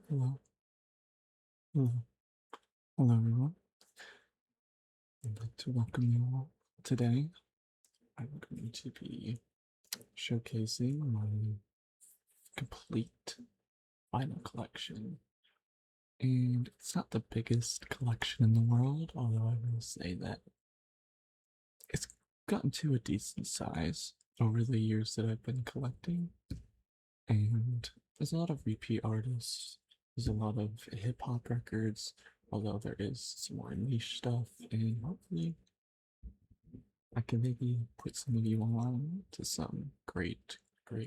Hello. Hello. Hello, everyone. I'd like to welcome you all. Today, I'm going to be showcasing my complete vinyl collection. And it's not the biggest collection in the world, although I will say that it's gotten to a decent size over the years that I've been collecting. And there's a lot of repeat artists, there's a lot of hip hop records, although there is some more niche stuff, and hopefully I can maybe put some of you on to some great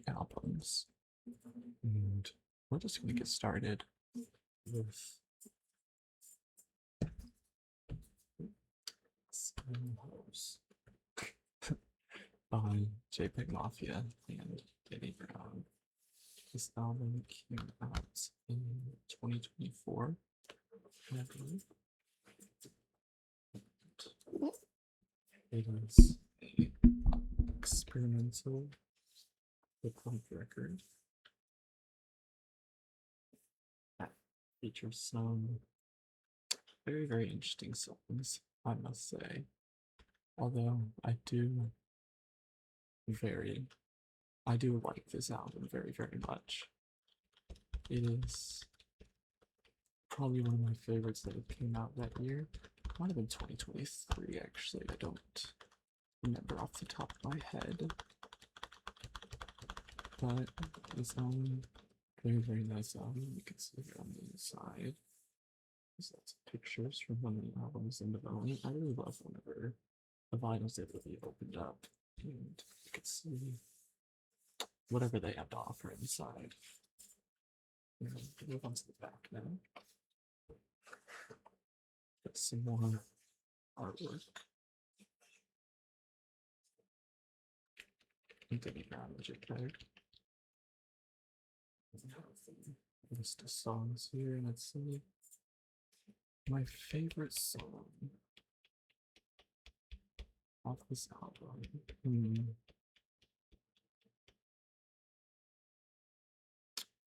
albums. And we're just gonna get started with Rambles by JPEG Mafia and Danny Brown. This album came out in 2024, I believe. It is a experimental hip hop record that features some very interesting songs, I must say. Although very I do like this album very much. It is probably one of my favorites that came out that year. Might have been 2023 actually. I don't remember off the top of my head. But this album, very nice album. You can see here on the inside. There's lots of pictures from when the album's in development. I really love whenever the vinyls they really opened up and you could see whatever they have to offer inside. And move on to the back now. Get some more artwork. Danny Brown Magic Bag. List of songs here. Let's see. My favorite song off this album.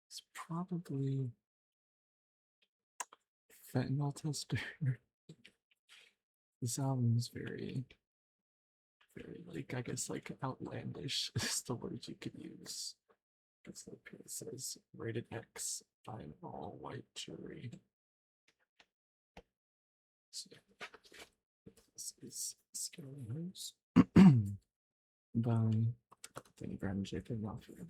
It's probably Fentanyl Tester. This album is very like, I guess, like outlandish is the word you could use. It's like it says rated X by an all white jury. So, this is Scary House by Danny Brown and JPEG Mafia.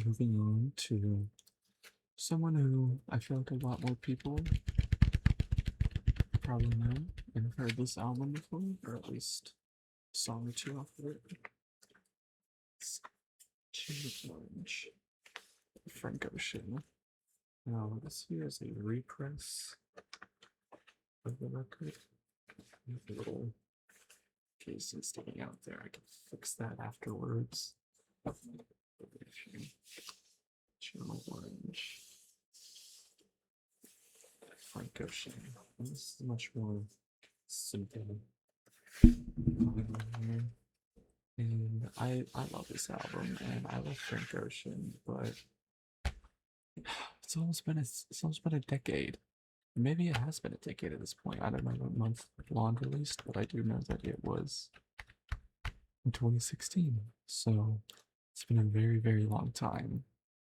Moving on to someone who I feel like a lot more people probably know and have heard this album before, or at least a song or two off of it. It's Orange, Frank Ocean. Now, this here is a repress of the record. The little casing sticking out there. I can fix that afterwards. Channel Orange. Frank Ocean. And this is much more simple. And I love this album and I love Frank Ocean, but it's almost been a decade. Maybe it has been a decade at this point. I don't know what month Blonde released, but I do know that it was in 2016. So it's been a very long time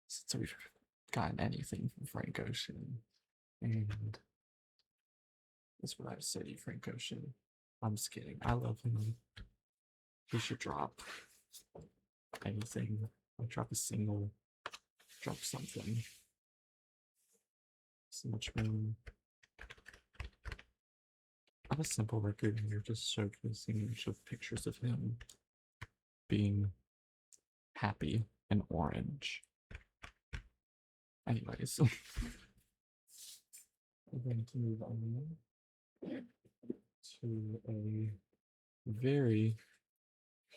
since we've gotten anything from Frank Ocean. And that's what I would say to Frank Ocean. I'm just kidding. I love him. He should drop anything. Like drop a single, drop something. So much more. I have a simple record here, just showcasing a bunch of pictures of him being happy and orange. Anyways, I'm going to move on to a very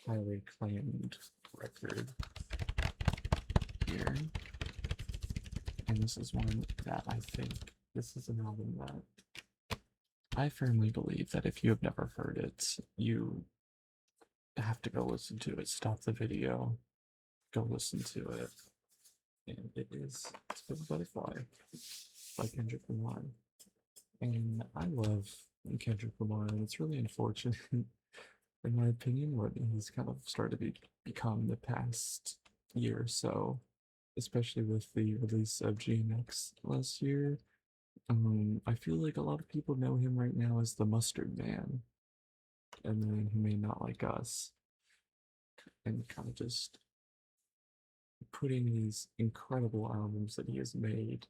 highly acclaimed record here. And this is one that I think this is an album that I firmly believe that if you have never heard it, you have to go listen to it. Stop the video, go listen to it. And it is It's a Butterfly by Kendrick Lamar. And I love Kendrick Lamar, and it's really unfortunate, in my opinion, what he's kind of started to become the past year or so, especially with the release of GNX last year. I feel like a lot of people know him right now as the Mustard Man, and then who may not like us, and kind of just putting these incredible albums that he has made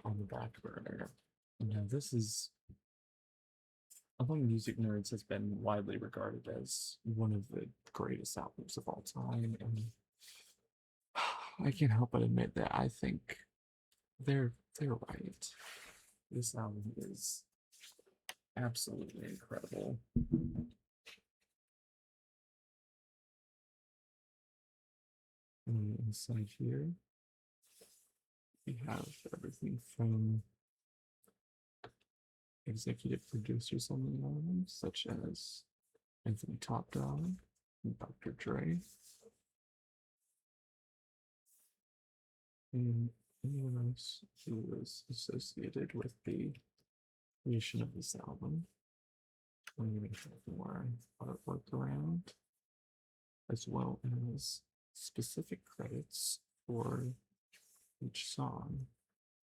on the back burner. Now, this is, among music nerds, has been widely regarded as one of the greatest albums of all time, and I can't help but admit that I think they're right. This album is absolutely incredible. And inside here, we have everything from executive producers on the album, such as Anthony Top Dog and Dr. Dre, and anyone else who was associated with the creation of this album. I'm going to have more artwork around, as well as specific credits for each song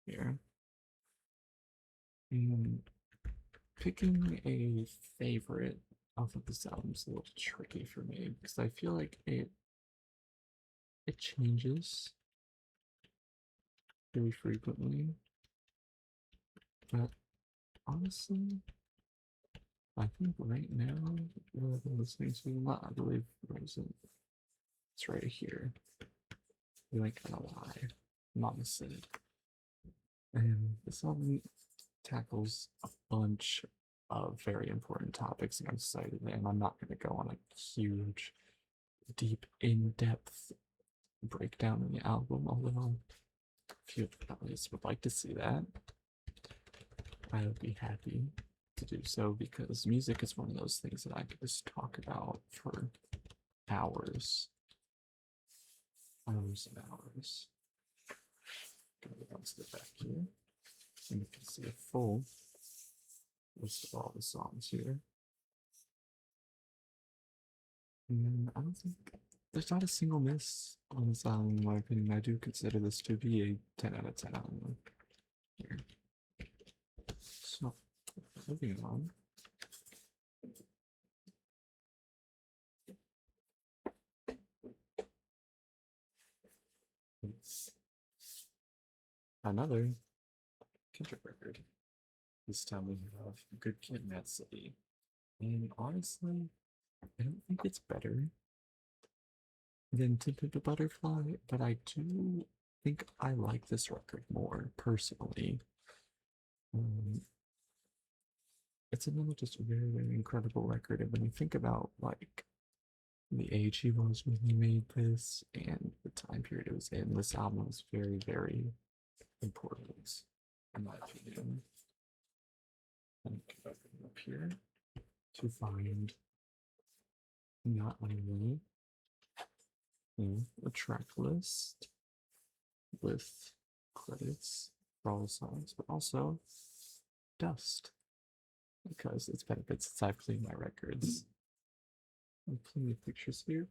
here. And picking a favorite off of this album is a little tricky for me because I feel like it changes very frequently. But honestly, I think right now what I've been listening to a lot, I believe, it's right here. You ain't gonna lie, Mama said. And this album tackles a bunch of very important topics in our society, and I'm not going to go on a huge, deep, in-depth breakdown of the album, although if you guys would like to see that, I would be happy to do so, because music is one of those things that I could just talk about for hours. Hours and hours. Go down to the back here, and you can see a full list of all the songs here. And I don't think there's not a single miss on this album, in my opinion. I do consider this to be a 10 out of 10 album here. So, moving on. It's another Kendrick record. This time we have Good Kid, Mad City. And honestly, I don't think it's better than Tinted to Butterfly, but I do think I like this record more personally. It's another just very, very incredible record. And when you think about like the age he was when he made this and the time period it was in, this album was very, very important, in my opinion. And up here to find not only a track list with credits for all the songs, but also dust, because it's been a bit since I've cleaned my records. And plenty of pictures here,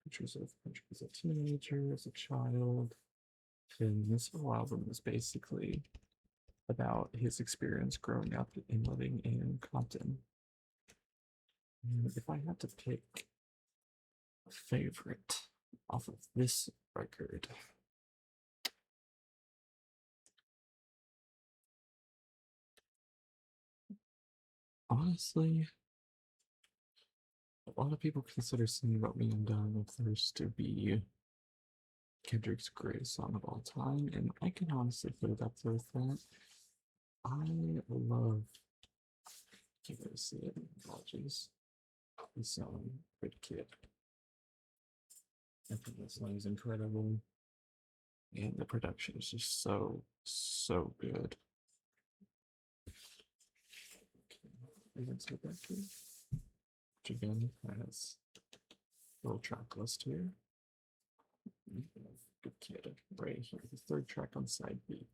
pictures of Kendrick as a teenager, as a child. And this whole album is basically about his experience growing up and living in Compton. And if I had to pick a favorite off of this record, honestly, a lot of people consider Singing About Me and Dying of Thirst to be Kendrick's greatest song of all time, and I can honestly put it up there with that. I love, can't really see it, apologies, the song Good Kid. I think that song is incredible, and the production is just so, so good. Okay, back here, which again has little track list here. Good kid, right here. The third track on side B.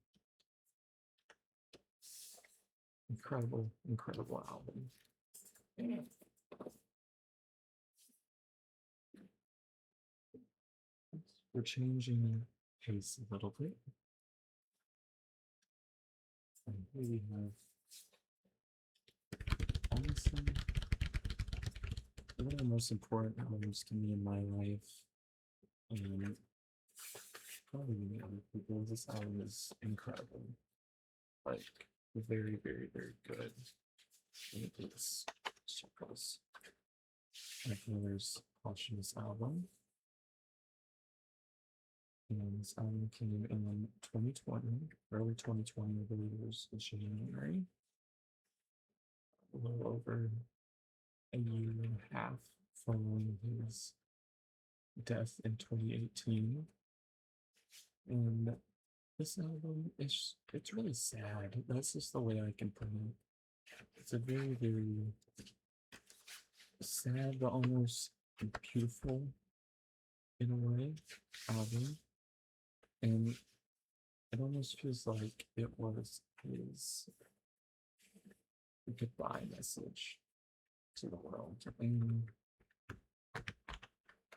Incredible, incredible album. And we're changing pace a little bit. And here we have, honestly, one of the most important albums to me in my life, and probably many other people. This album is incredible. Like, very, very, very good. Let me do this. Circles. My father's posthumous album. And this album came in 2020, early 2020, I believe it was in January. A little over a year and a half following his death in 2018. And this album is, it's really sad. That's just the way I can put it. It's a very, very sad but almost beautiful in a way album. And it almost feels like it was his goodbye message to the world. And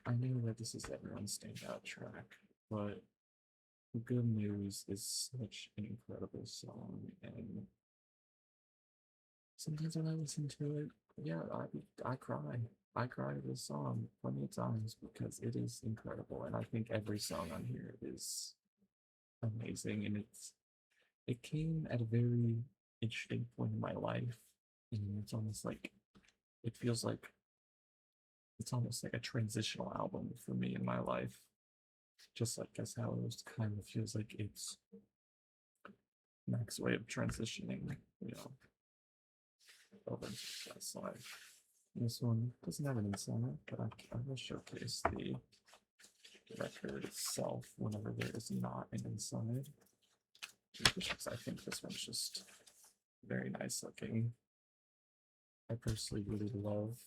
I know that this is everyone's standout track, but Good News is such an incredible song. And sometimes when I listen to it, yeah, I cry. I cry to this song plenty of times because it is incredible. And I think every song on here is amazing. And it came at a very interesting point in my life. And it's almost like, it feels like it's almost like a transitional album for me in my life. Just like as how it kind of feels like it's Mac's way of transitioning, over to that side. This one doesn't have an inside, but I will showcase the record itself whenever there is not an inside. Because I think this one's just very nice looking. I personally really love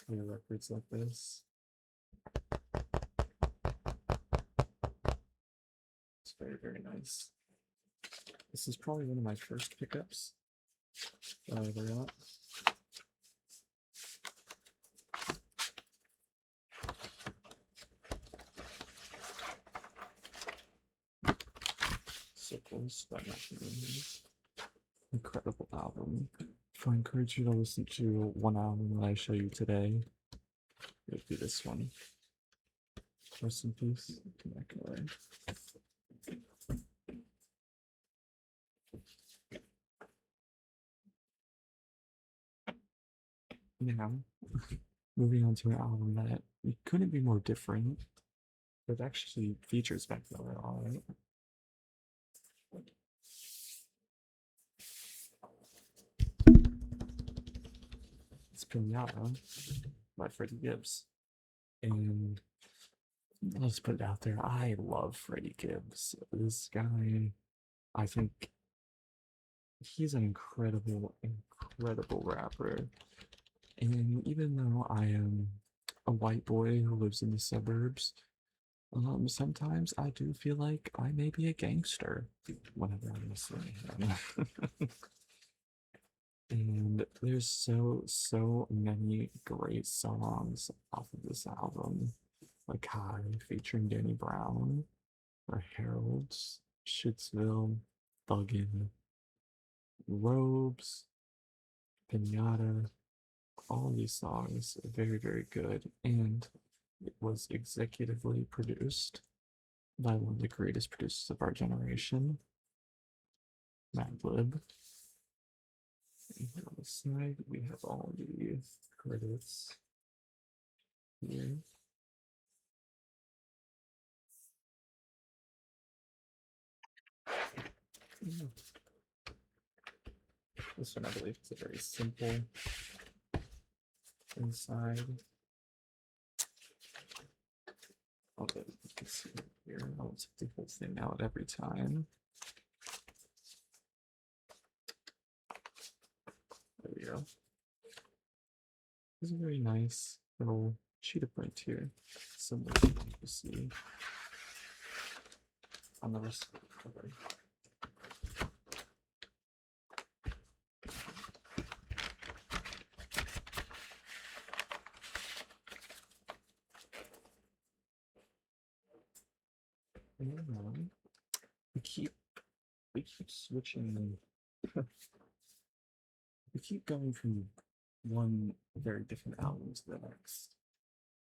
clear records like this. It's very, very nice. This is probably one of my first pickups that I ever got. So close, but not really. Incredible album. If I encourage you to listen to one album that I show you today, it would be this one. Rest in peace. Back away. Now, moving on to an album that it couldn't be more different. It actually features Mac Miller on it. It's Pinata by Freddie Gibbs. And let's put it out there, I love Freddie Gibbs. This guy, I think he's an incredible, incredible rapper. And even though I am a white boy who lives in the suburbs, sometimes I do feel like I may be a gangster whenever I'm listening to him. And there's so many great songs off of this album, like High featuring Danny Brown, or Harold's, Shitsville, Thuggin', Robes, Pinata. All these songs are very, very good, and it was executively produced by one of the greatest producers of our generation, Madlib. And here on the side, we have all the credits here. This one, I believe, is a very simple inside. Although you can see it here, I'll take the whole thing out every time. There we go. It's a very nice little sheet of print here, similar to what you see on the rest of the cover. And we keep switching. We keep going from one very different album to the next.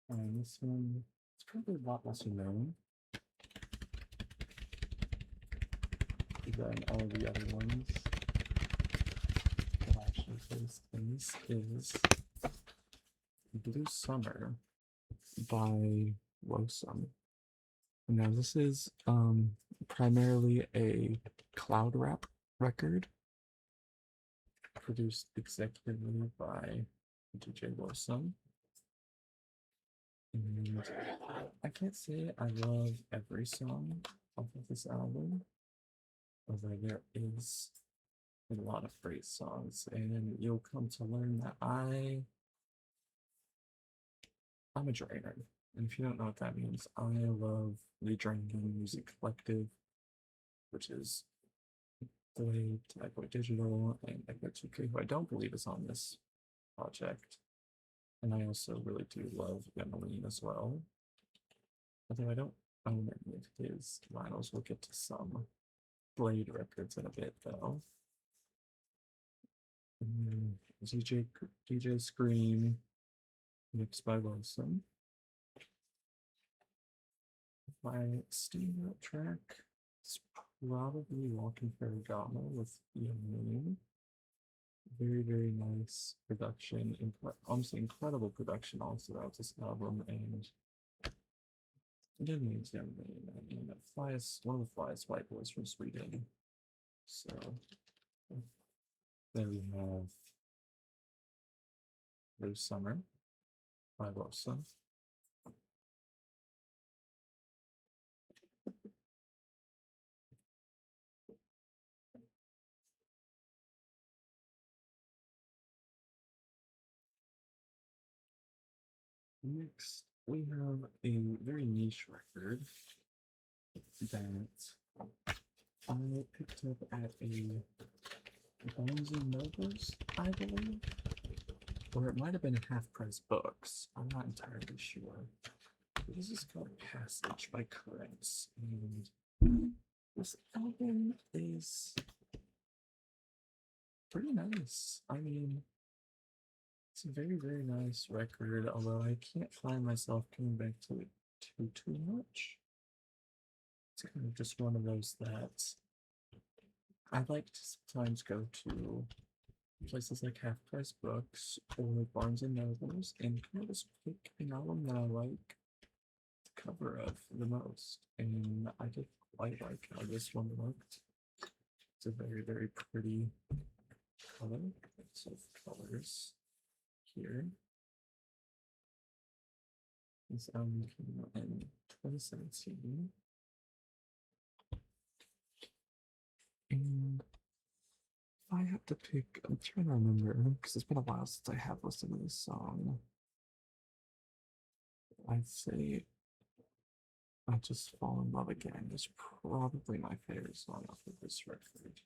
And this one, it's probably a lot lesser known than all the other ones that I actually placed. And this is Blue Summer by Losum. Now this is primarily a cloud rap record produced executively by DJ Losum. And I can't say I love every song off of this album, although there is a lot of great songs, and you'll come to learn that I'm a drainer. And if you don't know what that means, I love the Drinking Music Collective, which is Blade, Typo Digital, and Echo 2K, who I don't believe is on this project. And I also really do love Emmeline as well. Although I don't own any of his vinyls. We'll get to some Blade records in a bit, though. DJ Scream, mixed by Wilson. My standout track is probably Walking Ferragamo with Young. Very, very nice production, almost incredible production all throughout this album, and again, means Young Moon. I mean, one of the flyest white boys from Sweden. So there we have Blue Summer by Wilson. Next, we have a very niche record that I picked up at a Barnes and Nobles, I believe, or it might have been a Half Price Books. I'm not entirely sure. But this is called Passage by Currents, and this album is pretty nice. I mean, it's a very, very nice record, although I can't find myself coming back to it too much. It's kind of just one of those that I like to sometimes go to places like Half Price Books or Barnes and Nobles and kind of just pick an album that I like the cover of the most. And I did quite like how this one looked. It's a very, very pretty color. Lots of colors here. This album came out in 2017. And if I have to pick, I'm trying to remember, because it's been a while since I have listened to this song. I'd say I Just Fall in Love Again is probably my favorite song off of this record.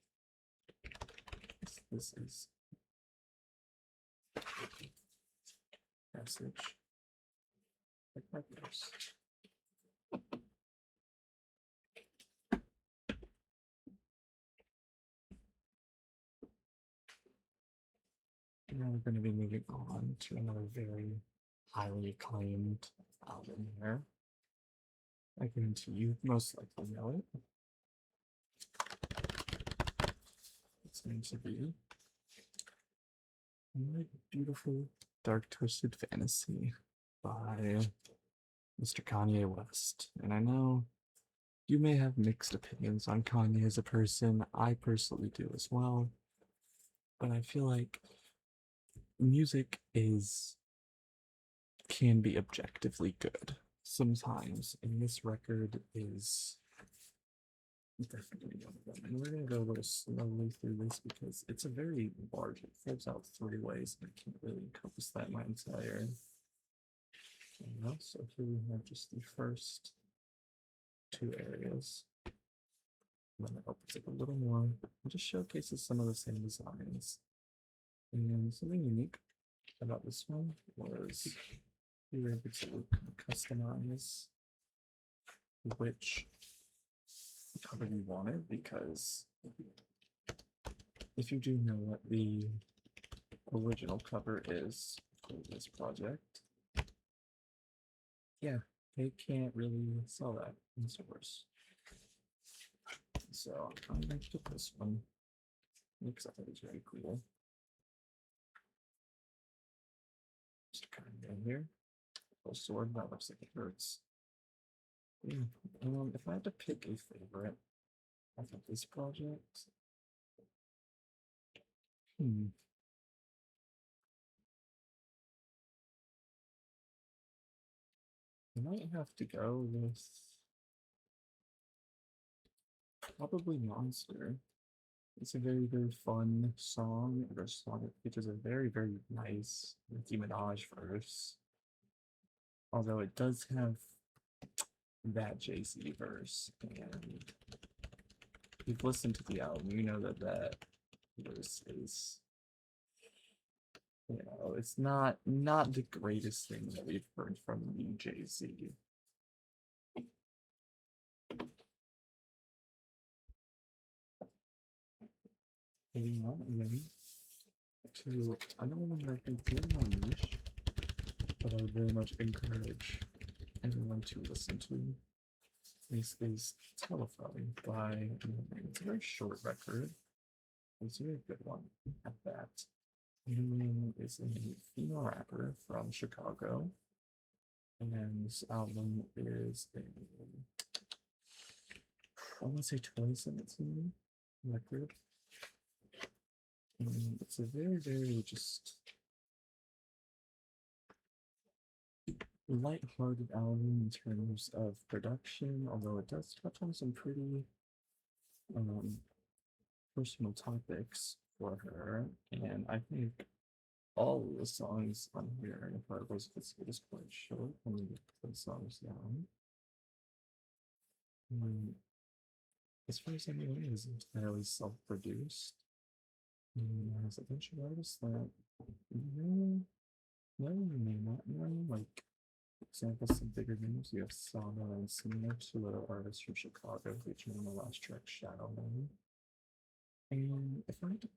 This is Passage by Partners. Now we're going to be moving on to another very highly acclaimed album here. I guarantee you most likely know it. It's going to be My Beautiful Dark Twisted Fantasy by Mr. Kanye West. And I know you may have mixed opinions on Kanye as a person. I personally do as well. But I feel like music can be objectively good sometimes, and this record is definitely one of them. And we're going to go a little slowly through this because it's a very large, it folds out 3 ways, and I can't really encompass that in my entire So here we have just the first two areas. And then it opens up a little more. It just showcases some of the same designs. And something unique about this one was we were able to customize which cover you wanted, because if you do know what the original cover is for this project, yeah, they can't really sell that in stores. So I'm going to get this one because I think it's very cool. Just kind of in here. Little sword that looks like it hurts. Yeah. If I had to pick a favorite of this project, I might have to go with probably Monster. It's a very, very fun song. The song features a very, very nice Nicki Minaj verse. Although it does have that Jay-Z verse, and if you've listened to the album, you know that that verse is, it's not the greatest thing that we've heard from the Jay-Z. Moving on, again to another one that I think is more niche, but I would very much encourage everyone to listen to. This is Telephone by, it's a very short record. It's a very good one at that. Name is a female rapper from Chicago, and this album is a, I want to say 2017 record. And it's a very, very just light-hearted album in terms of production, although it does touch on some pretty personal topics for her. And I think all of the songs on here, if I was to this quite short, let me put the songs down. As far as I know, it is entirely self-produced. And there's a bunch of artists that you may not know, like, for example, some bigger names. You have Sana and Sina, two other artists from Chicago, featuring on the last track, Shadow Man. And if I had to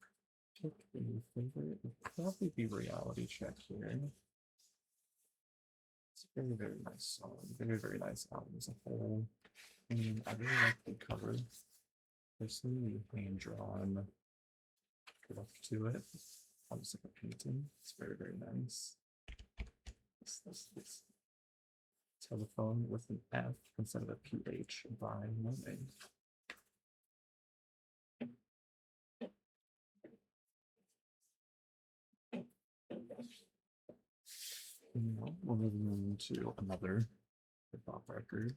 pick a favorite, it would probably be Reality Check here. It's a very, very nice song, very, very nice album as a whole. And I really like the cover. Personally, hand drawn look to it. Almost like a painting. It's very, very nice. This telephone with an F instead of a PH by Monet. Now we're moving on to another hip hop record,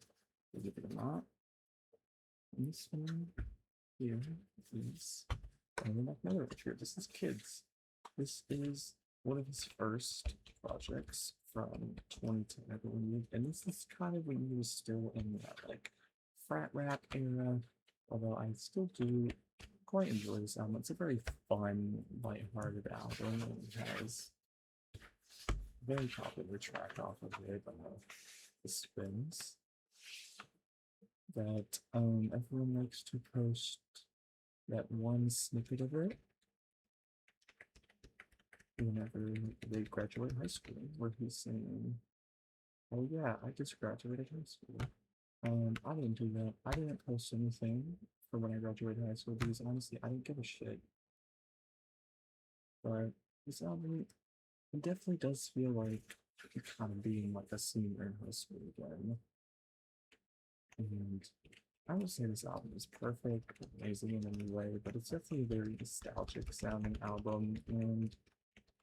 believe it or not. And this one here is another record. This is Kids. This is one of his first projects from 2010, I believe. And this is kind of when he was still in that like frat rap era. Although I still do quite enjoy this album. It's a very fun, light-hearted album. It has a very popular track off of it, The Spins, that everyone likes to post that one snippet of it whenever they graduate high school, where he's saying, "Oh yeah, I just graduated high school." I didn't do that. I didn't post anything for when I graduated high school because honestly, I didn't give a shit. But this album, it definitely does feel like kind of being like a senior in high school again. And I would say this album is perfect, amazing in any way, but it's definitely a very nostalgic sounding album. And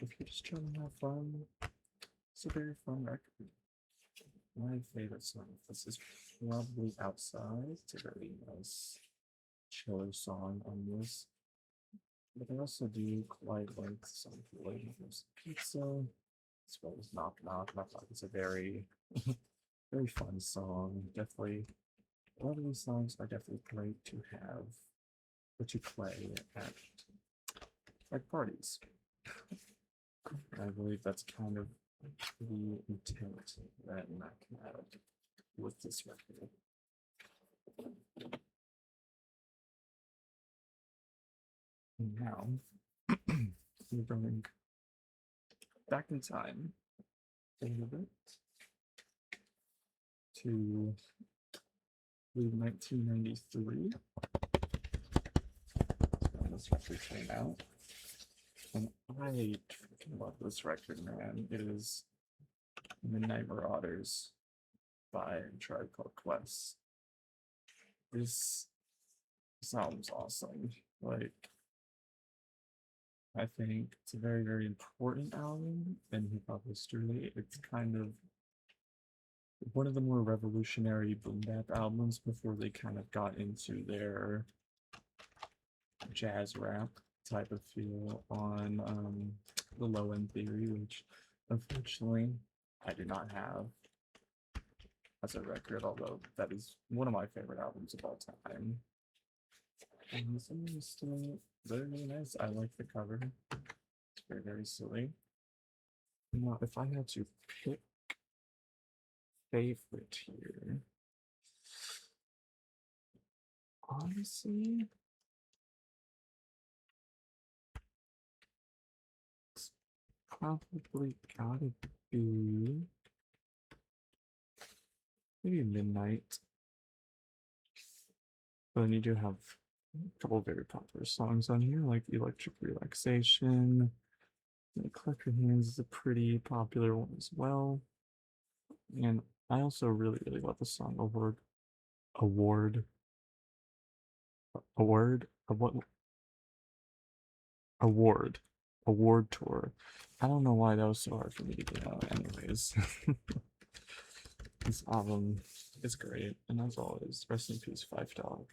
if you're just trying to have fun, it's a very fun record. My favorite song of this is probably Outside. It's a very nice, chiller song on this. But I also do quite like the song Pizza. as well as Knock Knock. Knock Knock is a very, very fun song. Definitely, a lot of these songs are definitely great to have, or to play at like parties. I believe that's kind of the intent that Mac had with this record. And now we're going back in time a little bit to 1993 when this record came out. And I freaking love this record, man. It is Midnight Marauders by Tribe Called Quest. This album's awesome. Like, I think it's a very, very important album in hip hop history. It's kind of one of the more revolutionary boom bap albums before they kind of got into their jazz rap type of feel on the Low End Theory, which unfortunately I do not have as a record, although that is one of my favorite albums of all time. And this one is still very, very nice. I like the cover. It's very, very silly. Now, if I had to pick favorite here, honestly, it's probably gotta be maybe Midnight. But then you do have a couple of very popular songs on here, like Electric Relaxation. Clap Your Hands is a pretty popular one as well. And I also really, really love the song Award. What Award. Award Tour. I don't know why that was so hard for me to get out. Anyways, this album is great, and as always, rest in peace, Five Dog.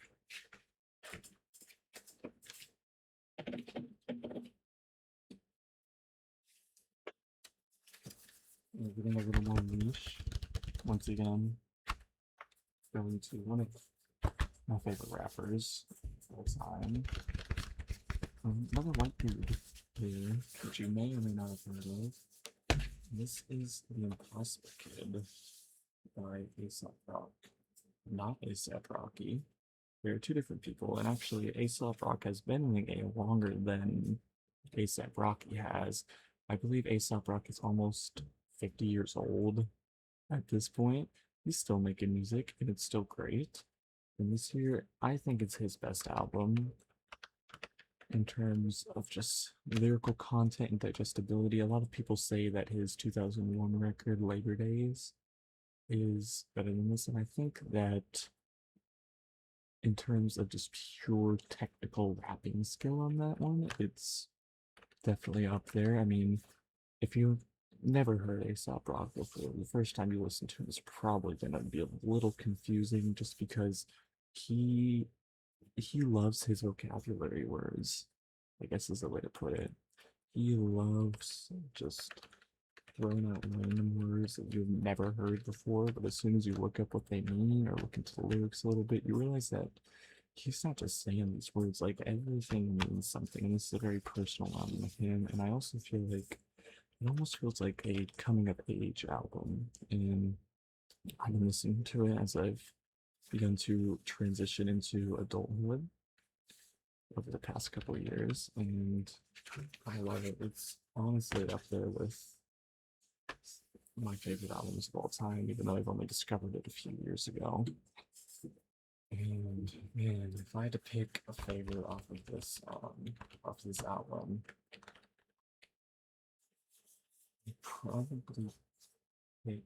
We're getting a little more niche. Once again, going to one of my favorite rappers of all time. Another white dude here, which you may or may not have heard of. This is The Impossible Kid by A$AP Rock. Not A$AP Rocky. They're two different people, and actually A$AP Rock has been in the game longer than A$AP Rocky has. I believe A$AP Rock is almost 50 years old at this point. He's still making music, and it's still great. And this year, I think it's his best album in terms of just lyrical content and digestibility. A lot of people say that his 2001 record, Labor Days, is better than this, and I think that in terms of just pure technical rapping skill on that one, it's definitely up there. I mean, if you've never heard A$AP Rock before, the first time you listen to him is probably gonna be a little confusing just because he loves his vocabulary words, I guess is the way to put it. He loves just throwing out random words that you've never heard before, but as soon as you look up what they mean or look into the lyrics a little bit, you realize that he's not just saying these words, like everything means something, and this is a very personal album with him, and I also feel like it almost feels like a coming of age album, and I've been listening to it as I've begun to transition into adulthood over the past couple of years, and I love it. It's honestly up there with my favorite albums of all time, even though I've only discovered it a few years ago. And man, if I had to pick a favorite off of this album, I'd probably pick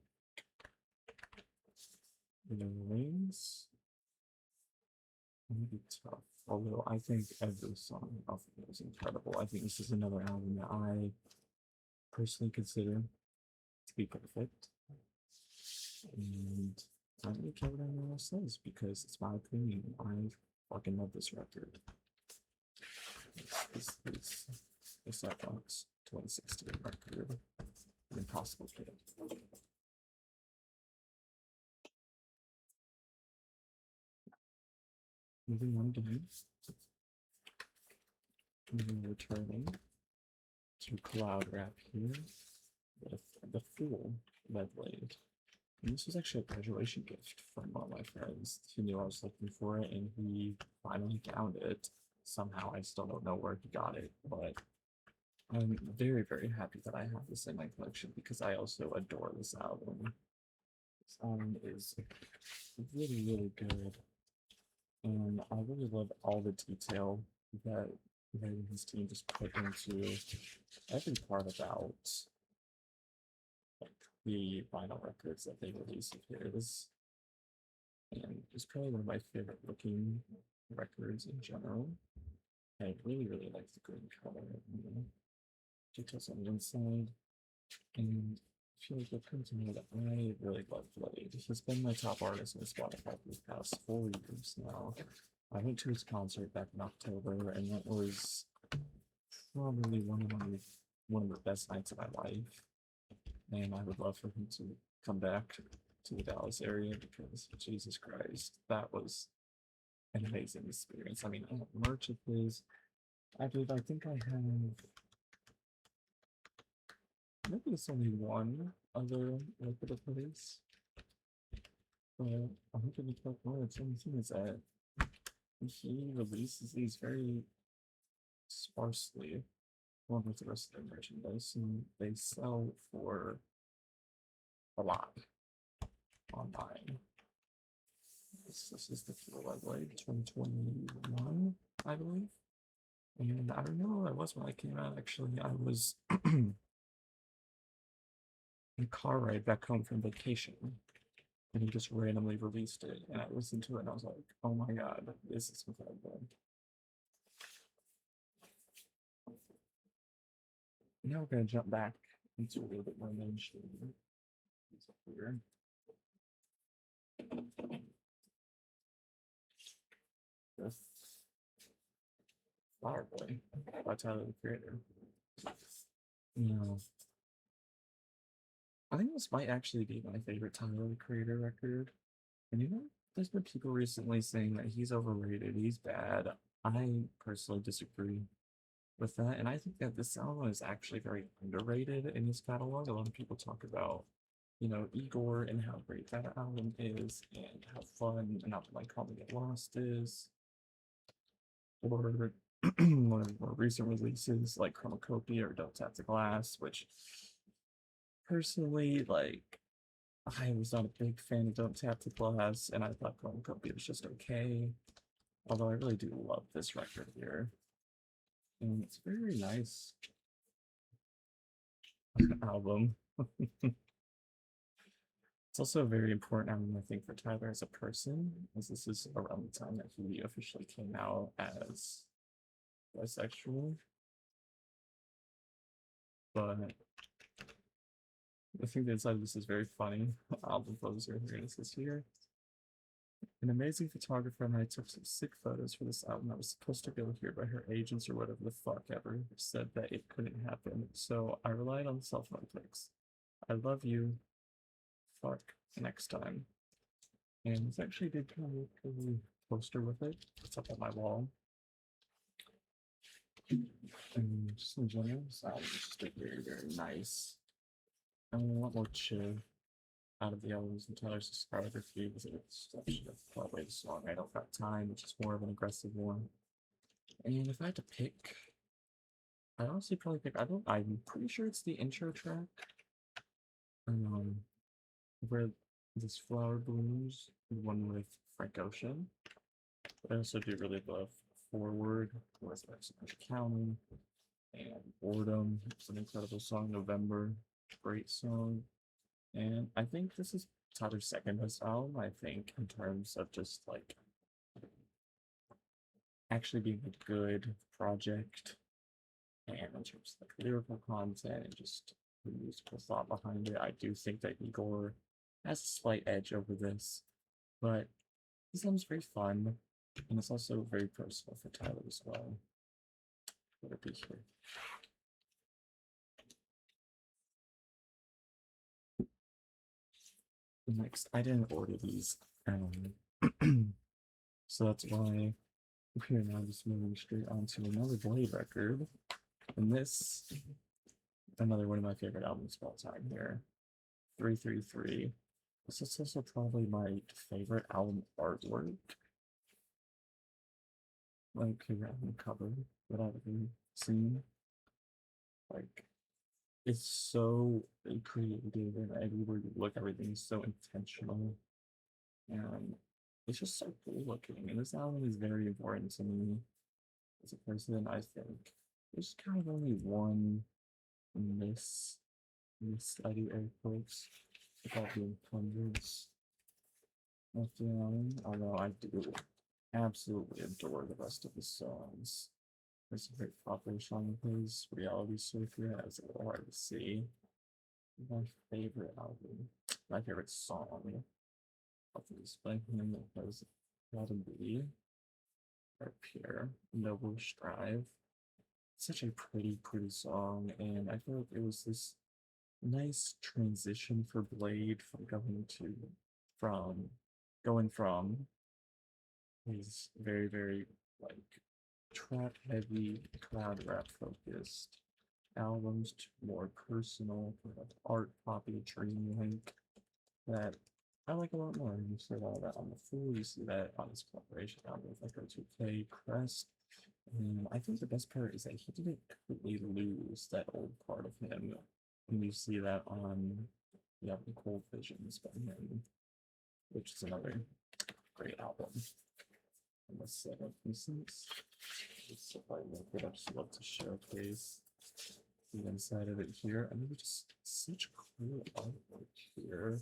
The Rings. Maybe tough. Although I think every song off of it is incredible. I think this is another album that I personally consider to be perfect. And I don't really care what anyone else says because it's my opinion. I fucking love this record. This is A$AP Rock's 2016 record. An impossible kid. Moving on to returning to Cloud Wrap here with the Fool Medley. And this was actually a graduation gift from one of my friends. He knew I was looking for it and he finally found it. Somehow I still don't know where he got it, but I'm very, very happy that I have this in my collection because I also adore this album. This album is really, really good. And I really love all the detail that he and his team just put into every part about like the vinyl records that they release of his. And it's probably one of my favorite looking records in general. I really, really like the green color and the details on the inside. And I feel like the printing that I really love Blade. He's been my top artist on Spotify for the past 4 years now. I went to his concert back in October, and that was probably one of the best nights of my life. And I would love for him to come back to the Dallas area because Jesus Christ, that was an amazing experience. I mean, I have merch of his. I think I have maybe it's only one other record of his. But I think it'd be quite more. The only thing is that he releases these very sparsely along with the rest of their merchandise, and they sell for a lot online. This is the Fuel Blade 2021, I believe. And I don't know, it was when I came out actually. I was in a car ride back home from vacation, and he just randomly released it, and I listened to it, and I was like, oh my god, this is incredible. Now we're gonna jump back into a little bit more mainstream. Here. This Flower Boy by Tyler the Creator. Yeah. I think this might actually be my favorite Tyler the Creator record. And you know, there's been people recently saying that he's overrated, he's bad. I personally disagree with that, and I think that this album is actually very underrated in his catalog. A lot of people talk about, you know, Igor and how great that album is, and how fun an album like Call Me Get Lost is, or one of the more recent releases like Chromacopia or Don't Tap the Glass, which personally, like, I was not a big fan of Don't Tap the Glass, and I thought Chromacopia was just okay. Although I really do love this record here. And it's a very nice album. It's also a very important album, I think, for Tyler as a person, as this is around the time that he officially came out as bisexual. But I think the inside of this is very funny. Album photos are here. This is here. An amazing photographer and I took some sick photos for this album that was supposed to go here, but her agents or whatever the fuck ever said that it couldn't happen. So I relied on cell phone pics. I love you. Fuck next time. And this actually did come with a poster with it. It's up on my wall. And just in general, this album is just a very, very nice. I mean, a lot more chill out of the albums and Tyler's discography because it's such a Broadway song. I Don't Got Time, which is more of an aggressive one. And if I had to pick, I'd honestly probably pick, I'm pretty sure it's the intro track. Where this Flower Blooms, the one with Frank Ocean. But I also do really love Forward, with Mexican County, and Boredom. It's an incredible song. November, great song. And I think this is Tyler's second best album, I think, in terms of just like actually being a good project, and in terms of like lyrical content and just the musical thought behind it. I do think that Igor has a slight edge over this, but this album's very fun, and it's also very personal for Tyler as well. Let it be here. Next, I didn't order these, so that's why we are now just moving straight on to another Blade record. And this, another one of my favorite albums of all time here, 333. This is also probably my favorite album artwork, like favorite album cover that I've ever seen. Like, it's so creative, and everywhere you look, everything's so intentional. And it's just so cool looking. And this album is very important to me as a person. I think there's kind of only one study air quotes about being hundreds of the album, although I do absolutely adore the rest of the songs. There's a great popular song of his, Reality Surfer, as a little hard to see. My favorite album, my favorite song of this by him was Gotta Be, or Pure, Noble Strive. Such a pretty song, and I feel like it was this nice transition for Blade from going from his very like trap heavy cloud rap focused albums to more personal kind of art poppy dreamlike that I like a lot more. You see all that on the Fool, you see that on his collaboration album with like O2K, Crest. And I think the best part is that he didn't completely lose that old part of him. And you see that on the album Cold Visions by him, which is another great album. In this set of pieces. Just if I look it, I just love to showcase the inside of it here. I mean, just such cool artwork here.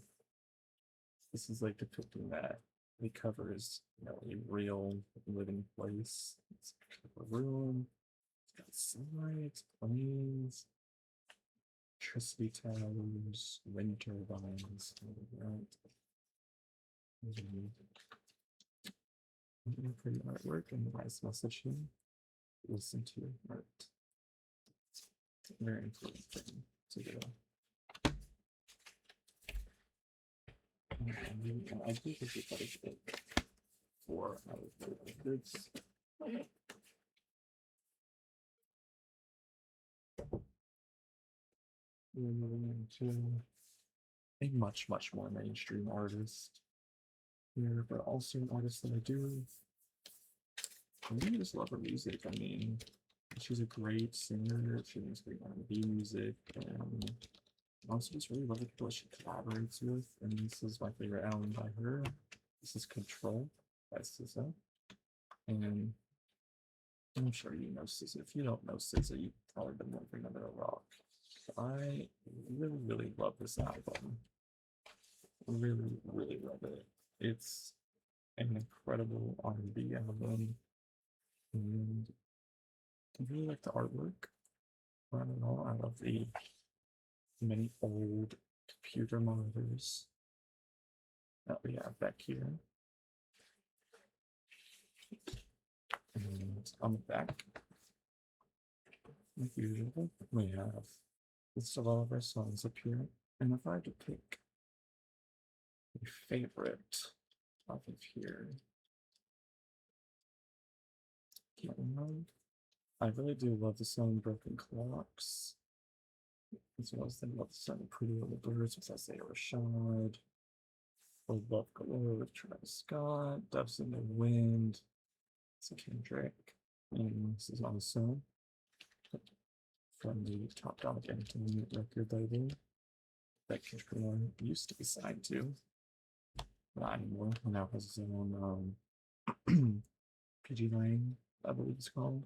This is like depicting that the cover is, a real living place. It's a room. It's got sunlight, planes, electricity towers, wind turbines, all that. Pretty artwork and nice message here. Listen to art. It's a very important thing to do. And I do think it's like it for our goods. We're moving into a much more mainstream artist here, but also an artist that I really just love her music. I mean, she's a great singer. She makes great R&B music, and I also just really love the people she collaborates with. And this is my favorite album by her. This is Control by SZA, and I'm sure you know SZA. If you don't know SZA, you've probably been living under a rock. I really love this album. Really love it. It's an incredible R&B album, and I really like the artwork. I don't know. I love the many old computer monitors that we have back here. And on the back, like usual, we have list of all of our songs up here. And if I had to pick a favorite off of here, can't remember. I really do love the song Broken Clocks, as well as I love the song Pretty Little Birds with Isaiah Rashad, Old Love Galore with Travis Scott, Doves in the Wind, it's a Kendrick, and this is also from the Top Dog Entertainment record label that Kendrick Lamar used to be signed to. Not anymore. He now has his own PG Lane, I believe it's called.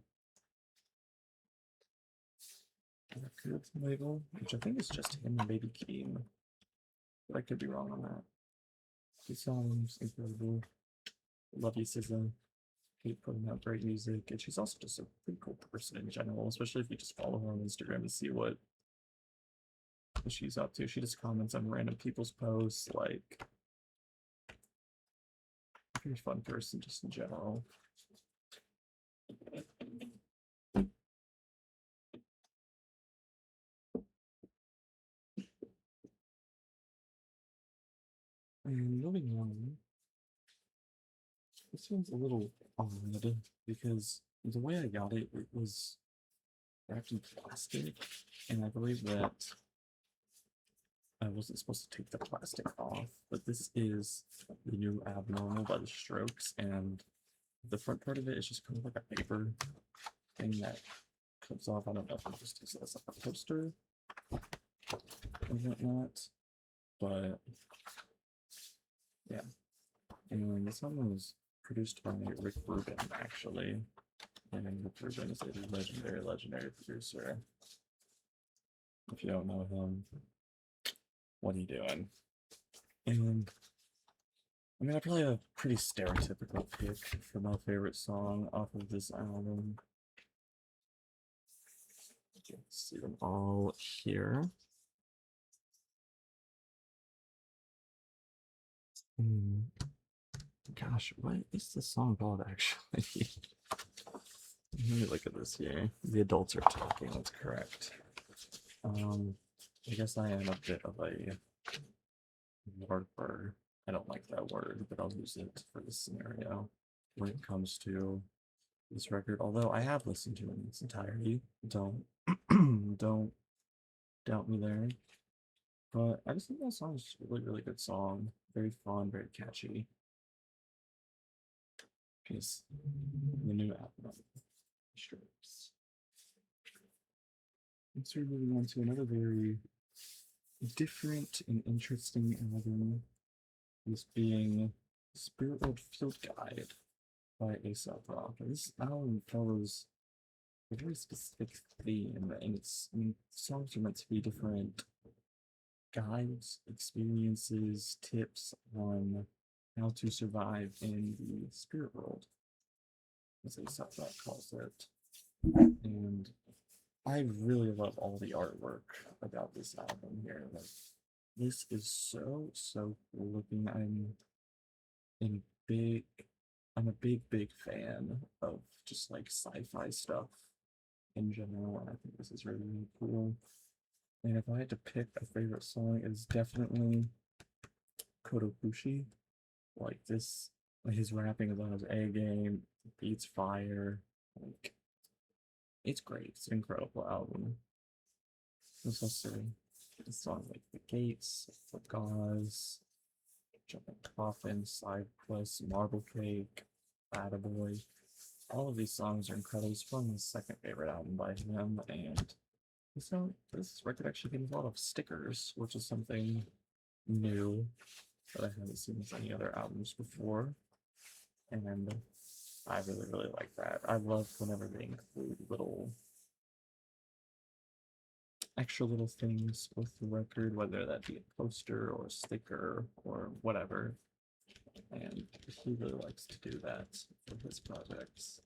Record label, which I think is just him and Baby Keem. But I could be wrong on that. He sounds incredible. Love you, SZA. Keep putting out great music, and she's also just a pretty cool person in general, especially if you just follow her on Instagram to see what she's up to. She just comments on random people's posts, like pretty fun person just in general. And moving on, this one's a little odd because the way I got it, it was wrapped in plastic, and I believe that I wasn't supposed to take the plastic off, but this is the new Abnormal by the Strokes, and the front part of it is just kind of like a paper thing that comes off. I don't know if it just is as like a poster or whatnot, but yeah. And this one was produced by Rick Rubin, actually. And Rick Rubin is a legendary producer. If you don't know him, what are you doing? And I mean, I probably have a pretty stereotypical pick for my favorite song off of this album. Let's see them all here. Gosh, what is the song called actually? Let me look at this here. The adults are talking, that's correct. I guess I am a bit of a word bird. I don't like that word, but I'll use it for this scenario when it comes to this record. Although I have listened to it in its entirety. Don't don't doubt me there. But I just think that song is just a really good song. Very fun, very catchy. Because the new album, Strokes. And so we're moving on to another very different and interesting album. This being Spirit World Field Guide by A$AP Rocky. This album follows a very specific theme, and songs are meant to be different guides, experiences, tips on how to survive in the spirit world, as A$AP Rocky calls it. And I really love all the artwork about this album here. Like, this is so cool looking. in big I'm a big fan of just like sci-fi stuff in general, and I think this is really cool. And if I had to pick a favorite song, it's definitely Kotokushi. Like this, like his rapping is on his A game, beats fire. Like it's great. It's an incredible album. There's also songs like The Gates, The Gauze, Jumping Coffin, Side Quest, Marble Cake, Attaboy. All of these songs are incredible. It's probably my second favorite album by him, and this record actually contains a lot of stickers, which is something new that I haven't seen with any other albums before, and I really like that. I love whenever they include extra little things with the record, whether that be a poster or a sticker or whatever. And he really likes to do that for his projects.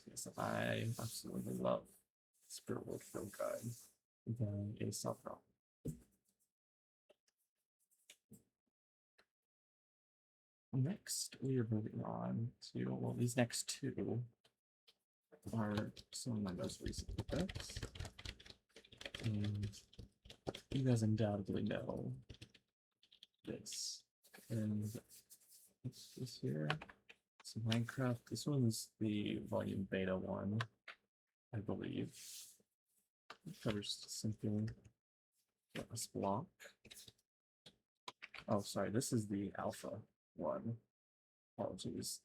Yes, I absolutely love Spirit World Field Guide by A$AP Rocky. Next, we are moving on to, well, these next two are some of my most recent pickups. And you guys undoubtedly know this. And what's this here? It's Minecraft. This one's the volume beta one, I believe. It covers something. This block. Oh, sorry, this is the alpha one. Apologies.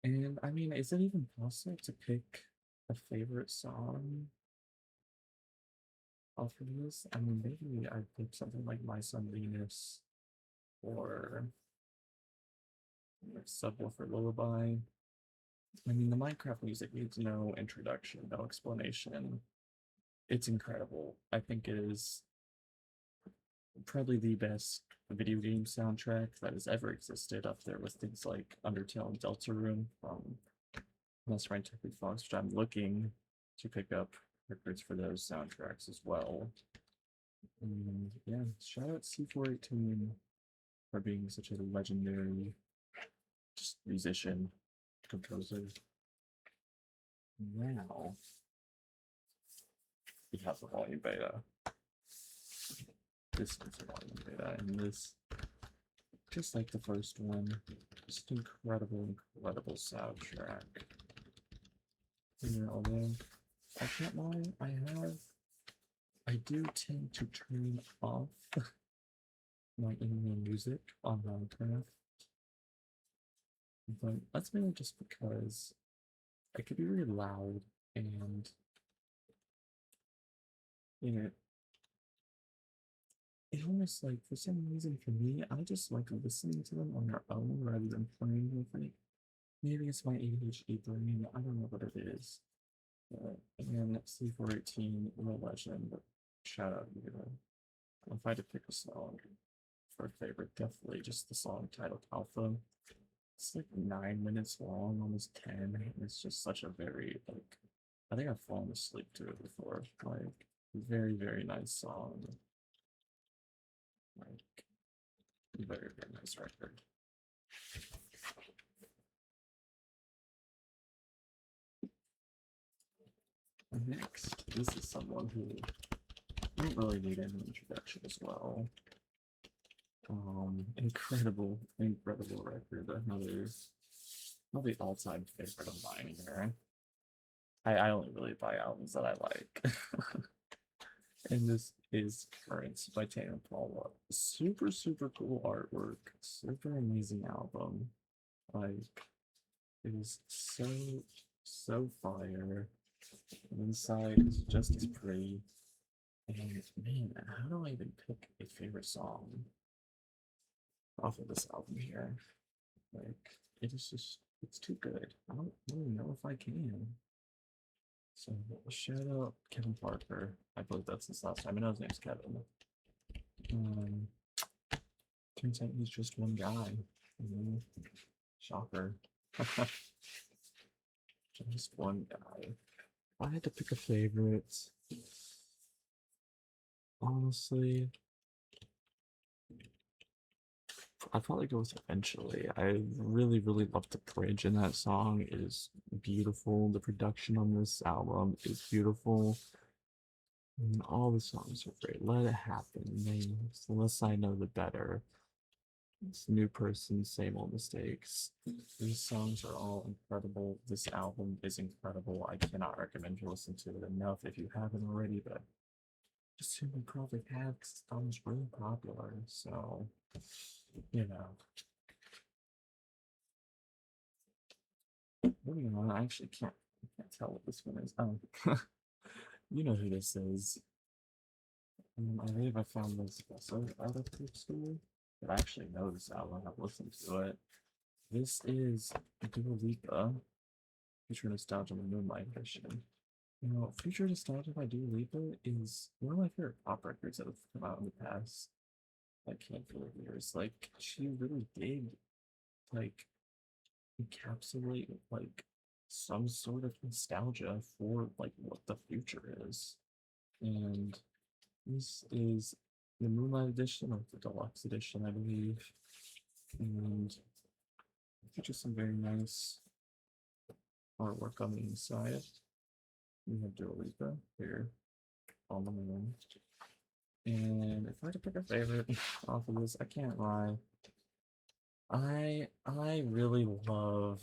And I mean, is it even possible to pick a favorite song off of this? I mean, maybe I'd pick something like My Son Venus or Subwoofer Lullaby. I mean, the Minecraft music needs no introduction, no explanation. It's incredible. I think it is probably the best video game soundtrack that has ever existed, up there with things like Undertale and Deltarune from Last Scientific Fox, which I'm looking to pick up records for those soundtracks as well. And yeah, shout out C418 for being such a legendary just musician, composer. Now we have the volume beta. This is the volume beta, and this just like the first one. Just incredible, incredible soundtrack. Yeah, although I can't lie, I do tend to turn off my in-game music on Minecraft, but that's mainly just because it could be really loud and you know it almost like for some reason for me, I just like listening to them on their own rather than playing with it. Maybe it's my ADHD brain. I don't know what it is. Again, C418, Real Legend. Shout out to you. If I had to pick a song for a favorite, definitely just the song titled Alpha. It's like 9 minutes long, almost 10. And it's just such a very like I think I've fallen asleep to it before. Like very, very nice song. Like very, very nice record. Next, this is someone who don't really need any introduction as well. Incredible, incredible record. Another, probably all-time favorite of mine here. I only really buy albums that I like. And this is Currents by Tana Paula. Super, super cool artwork. Super amazing album. Like, it is so, so fire. Inside is just as pretty. And man, how do I even pick a favorite song off of this album here? Like, it is just, it's too good. I don't really know if I can. So, shout out Kevin Parker. I believe that's his last time. I know his name's Kevin. Um, Turns out he's just one guy. Shocker. Just one guy. If I had to pick a favorite, honestly, I'd probably go with Eventually. I really, really love the bridge in that song. It is beautiful. The production on this album is beautiful. And all the songs are great. Let It Happen. Names. The less I know, the better. It's new person, same old mistakes. These songs are all incredible. This album is incredible. I cannot recommend you listen to it enough if you haven't already, but I assume you probably have because the album's really popular. So, you know. Moving on, I actually can't tell what this one is. You know who this is. I believe I found this also out of proof school, but I actually know this album. I've listened to it. This is Dua Lipa, Future Nostalgia the Moonlight Edition. You know, Future Nostalgia by Dua Lipa is one of my favorite pop records that have come out in the past like handful of years. Like she really did like encapsulate like some sort of nostalgia for like what the future is. And this is the Moonlight Edition or the Deluxe Edition, I believe. And features some very nice artwork on the inside. We have Dua Lipa here on the moon. And if I had to pick a favorite off of this, I can't lie. I really love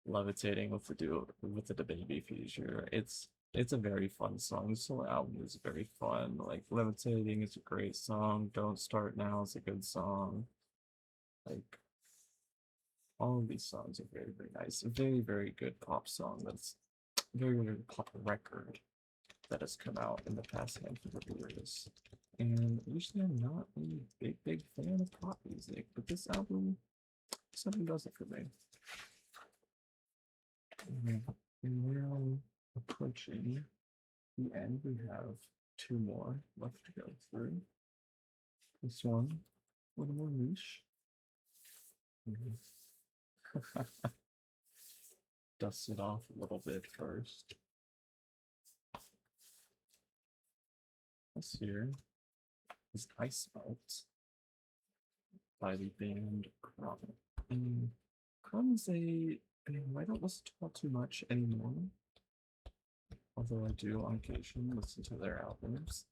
Levitating with the baby feature. It's a very fun song. This whole album is very fun. Like Levitating is a great song. Don't Start Now is a good song. Like all of these songs are very, very nice. A very, very good pop song that's very, very pop record that has come out in the past handful of years. And usually I'm not a big, big fan of pop music, but this album, something does it for me. And we're approaching the end. We have two more left to go through. This one, a little more niche. Dust it off a little bit first. This here is Ice Melt by the band Crumb. And Crumb is a band I don't listen to too much anymore, although I do on occasion listen to their albums.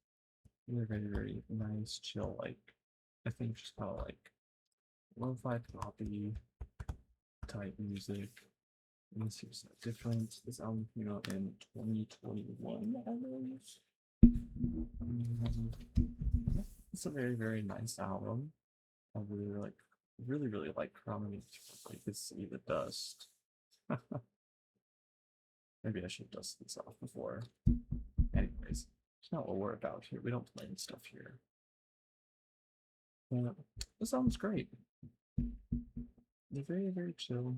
They're very, very nice, chill, like I think just kind of like lo-fi poppy type music. This here's different. This album came out in 2021, I believe. It's a very, very nice album. I really like Crumbing. I could see the dust. Maybe I should dust this off before. Anyways, it's not what we're about here. We don't play stuff here. But this album's great. They're very, very chill.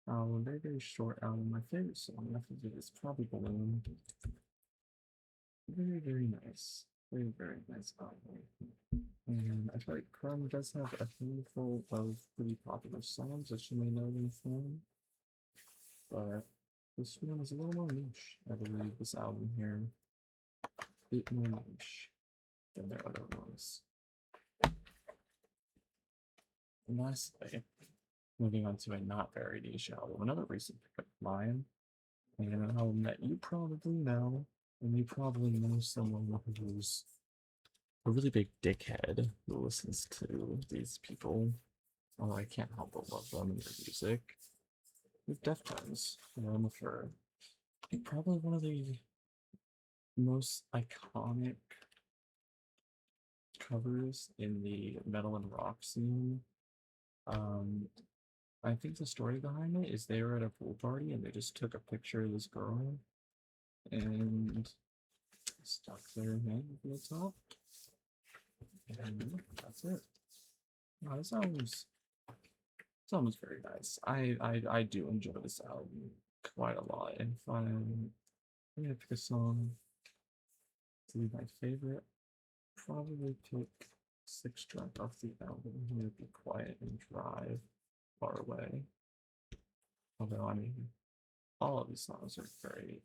Very, very short album. My favorite song I think is probably Balloon. Very, very nice. Very, very nice album. And I feel like Crumb does have a handful of pretty popular songs that you may know them from. But this one is a little more niche, I believe, this album here. A bit more niche than their other ones. And lastly, moving on to a not very niche album, another recent pickup of mine, and an album that you probably know, and you probably know someone who's a really big dickhead who listens to these people. Oh, I can't help but love them and their music. With Deftones, for probably one of the most iconic covers in the metal and rock scene. I think the story behind it is they were at a pool party and they just took a picture of this girl and stuck their hand over the top. And that's it. Wow, this album's very nice. I do enjoy this album quite a lot. And if I'm gonna pick a song to be my favorite, probably pick Six Track off the album here, Be Quiet and Drive Far Away. Although I mean all of these songs are great.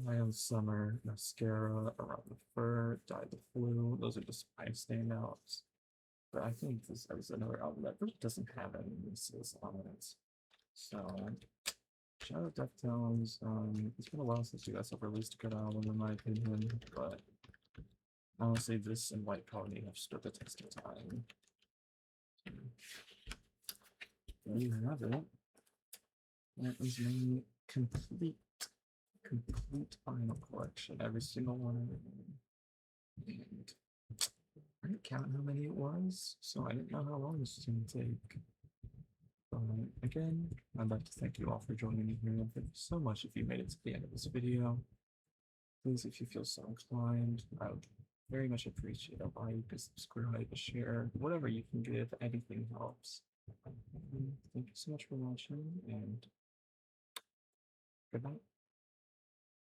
Lion Summer, Mascara, Around the Fur, Die the Flu, those are just my standouts. But I think this is another album that really doesn't have any misses on it. So, shout out Deftones. It's been a while since you guys have released a good album, in my opinion, but honestly, this and White Pony have stood the test of time. There you have it. That is my complete vinyl collection, every single one of them. And I didn't count how many it was, so I didn't know how long this was going to take. But again, I'd like to thank you all for joining me here. Thank you so much if you made it to the end of this video. Please, if you feel so inclined, I would very much appreciate a like, a subscribe, a share, whatever you can give, anything helps. Thank you so much for watching, and goodbye.